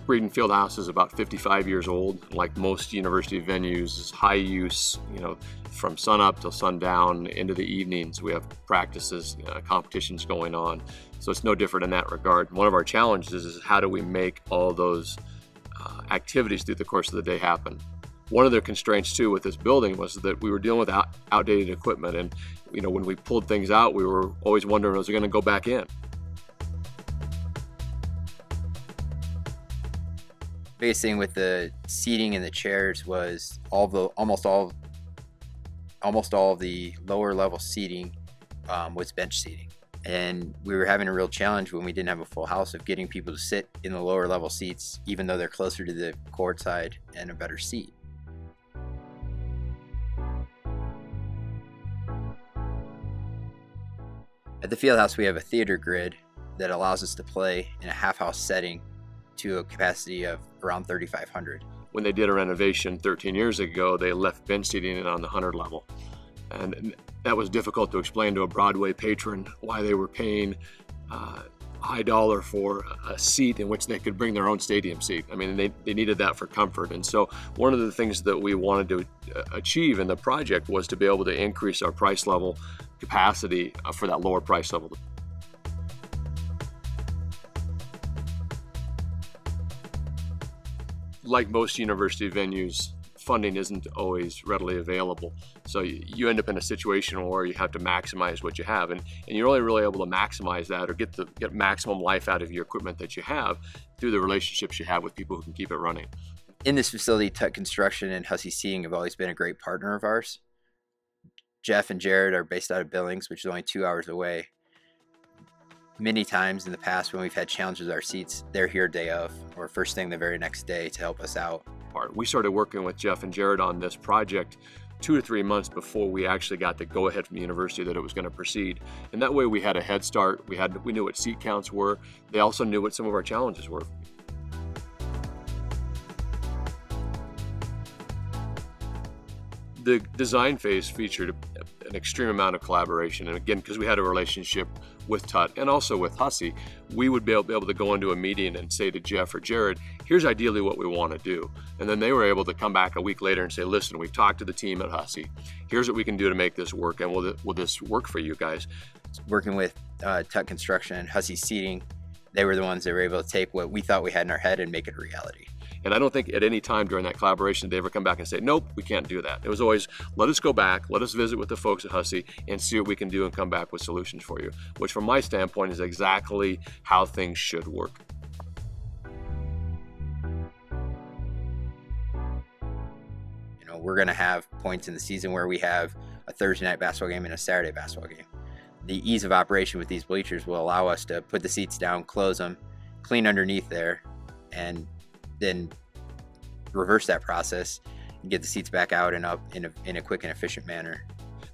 Brick Breeden Fieldhouse is about 55 years old. Like most university venues, it's high use, from sun up till sundown into the evenings. We have practices, competitions going on. So it's no different in that regard. One of our challenges is how do we make all those activities through the course of the day happen. One of the constraints too with this building was that we were dealing with outdated equipment, and when we pulled things out, we were always wondering, was it going to go back in? Biggest thing with the seating and the chairs was almost all of the lower level seating was bench seating, and we were having a real challenge when we didn't have a full house of getting people to sit in the lower level seats, even though they're closer to the court side and a better seat. At the Fieldhouse, we have a theater grid that allows us to play in a half house setting to a capacity of around 3,500. When they did a renovation 13 years ago, they left bench seating in on the 100 level. And that was difficult to explain to a Broadway patron why they were paying high dollar for a seat in which they could bring their own stadium seat. I mean, they needed that for comfort. And so one of the things that we wanted to achieve in the project was to be able to increase our price level capacity for that lower price level. Like most university venues, funding isn't always readily available. So you end up in a situation where you have to maximize what you have, and you're only really able to maximize that or get maximum life out of your equipment that you have through the relationships you have with people who can keep it running. In this facility, Tut Construction and Hussey Seating have always been a great partner of ours. Jeff and Jared are based out of Billings, which is only 2 hours away. Many times in the past when we've had challenges with our seats, they're here day of or first thing the very next day to help us out. We started working with Jeff and Jared on this project 2 to 3 months before we actually got the go-ahead from the university that it was going to proceed. And that way we had a head start. We knew what seat counts were. They also knew what some of our challenges were. The design phase featured an extreme amount of collaboration, and again, because we had a relationship with Tut and also with Hussey, we would be able to go into a meeting and say to Jeff or Jared, here's ideally what we want to do. And then they were able to come back a week later and say, listen, we've talked to the team at Hussey. Here's what we can do to make this work, and will this work for you guys? Working with Tut Construction and Hussey Seating, they were the ones that were able to take what we thought we had in our head and make it a reality. And I don't think at any time during that collaboration did they ever come back and say, nope, we can't do that. It was always, let us go back, let us visit with the folks at Hussey and see what we can do and come back with solutions for you, which from my standpoint is exactly how things should work. We're going to have points in the season where we have a Thursday night basketball game and a Saturday basketball game. The ease of operation with these bleachers will allow us to put the seats down, close them, clean underneath there, and then reverse that process and get the seats back out and up in a quick and efficient manner.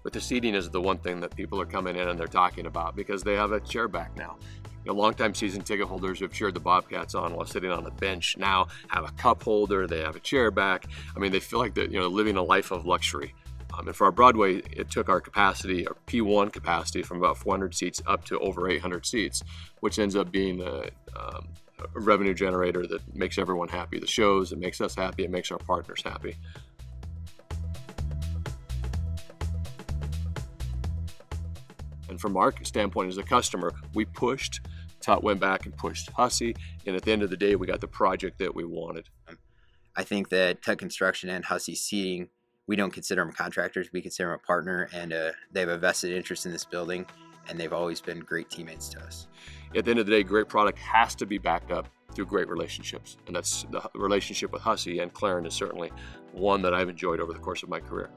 But the seating is the one thing that people are coming in and they're talking about because they have a chair back now. Longtime season ticket holders who have cheered the Bobcats on while sitting on the bench now have a cup holder, they have a chair back. I mean, they feel like they're living a life of luxury. And for our Broadway, it took our capacity, our P1 capacity, from about 400 seats up to over 800 seats, which ends up being a revenue generator that makes everyone happy. The shows, it makes us happy, it makes our partners happy. And from our standpoint as a customer, we pushed, Tut went back and pushed Hussey, and at the end of the day, we got the project that we wanted. I think that Tut Construction and Hussey Seating, we don't consider them contractors, we consider them a partner, and they have a vested interest in this building, and they've always been great teammates to us. At the end of the day, great product has to be backed up through great relationships, and that's the relationship with Hussey and Claren is certainly one that I've enjoyed over the course of my career.